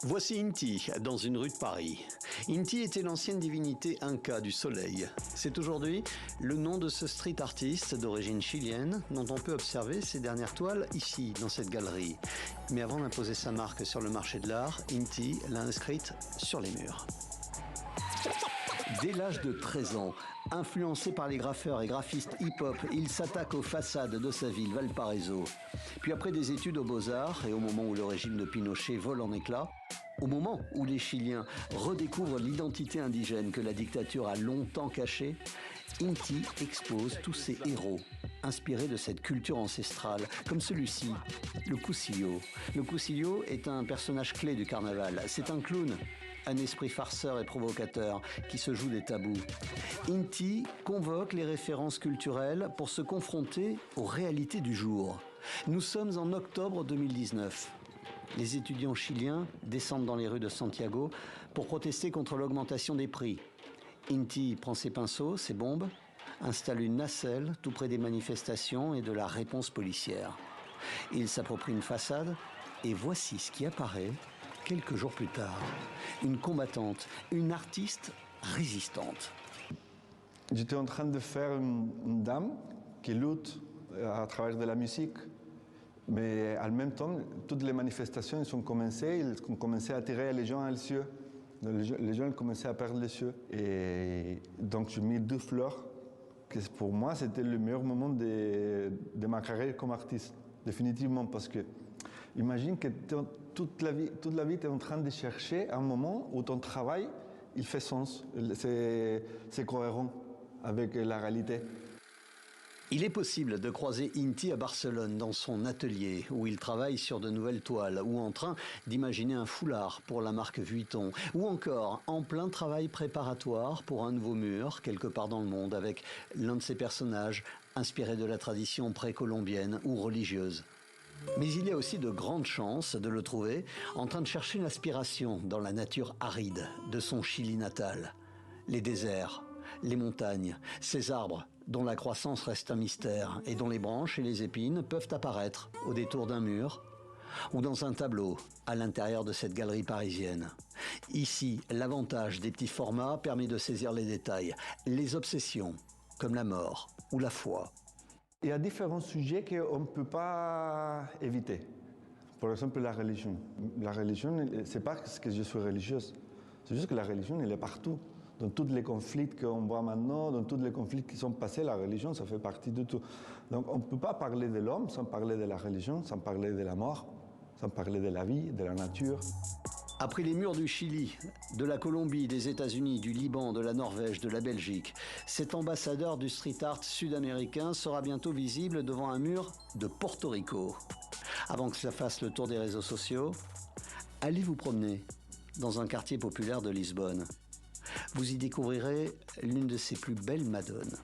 Voici Inti, dans une rue de Paris. Inti était l'ancienne divinité inca du soleil. C'est aujourd'hui le nom de ce street artiste d'origine chilienne dont on peut observer ses dernières toiles ici, dans cette galerie. Mais avant d'imposer sa marque sur le marché de l'art, Inti l'a inscrite sur les murs. Dès l'âge de 13 ans, influencé par les graffeurs et graphistes hip-hop, il s'attaque aux façades de sa ville, Valparaiso. Puis après des études aux Beaux-Arts et au moment où le régime de Pinochet vole en éclats, au moment où les Chiliens redécouvrent l'identité indigène que la dictature a longtemps cachée, Inti expose tous ses héros, inspirés de cette culture ancestrale, comme celui-ci, le Cusillo. Le Cusillo est un personnage clé du carnaval. C'est un clown, un esprit farceur et provocateur qui se joue des tabous. Inti convoque les références culturelles pour se confronter aux réalités du jour. Nous sommes en octobre 2019. Les étudiants chiliens descendent dans les rues de Santiago pour protester contre l'augmentation des prix. Inti prend ses pinceaux, ses bombes, installe une nacelle tout près des manifestations et de la réponse policière. Il s'approprie une façade et voici ce qui apparaît quelques jours plus tard. Une combattante, une artiste résistante. J'étais en train de faire une dame qui lutte à travers de la musique. Mais en même temps, toutes les manifestations ils ont commencé à attirer les gens à les yeux. Les gens ont commencé à perdre les yeux. Et donc j'ai mis 2 fleurs, que pour moi c'était le meilleur moment de ma carrière comme artiste, définitivement, parce que imagine que toute la vie tu es en train de chercher un moment où ton travail il fait sens, c'est cohérent avec la réalité. Il est possible de croiser Inti à Barcelone dans son atelier où il travaille sur de nouvelles toiles ou en train d'imaginer un foulard pour la marque Vuitton ou encore en plein travail préparatoire pour un nouveau mur quelque part dans le monde avec l'un de ses personnages inspiré de la tradition précolombienne ou religieuse. Mais il y a aussi de grandes chances de le trouver en train de chercher l'inspiration dans la nature aride de son Chili natal. Les déserts, les montagnes, ces arbres dont la croissance reste un mystère et dont les branches et les épines peuvent apparaître au détour d'un mur ou dans un tableau à l'intérieur de cette galerie parisienne. Ici, l'avantage des petits formats permet de saisir les détails, les obsessions, comme la mort ou la foi. Il y a différents sujets qu'on ne peut pas éviter. Par exemple, la religion. La religion, ce n'est pas parce que je suis religieuse. C'est juste que la religion, elle est partout. Dans tous les conflits qu'on voit maintenant, dans tous les conflits qui sont passés, la religion, ça fait partie de tout. Donc on ne peut pas parler de l'homme sans parler de la religion, sans parler de la mort, sans parler de la vie, de la nature. Après les murs du Chili, de la Colombie, des États-Unis, du Liban, de la Norvège, de la Belgique, cet ambassadeur du street art sud-américain sera bientôt visible devant un mur de Porto Rico. Avant que cela fasse le tour des réseaux sociaux, allez vous promener dans un quartier populaire de Lisbonne. Vous y découvrirez l'une de ses plus belles madones.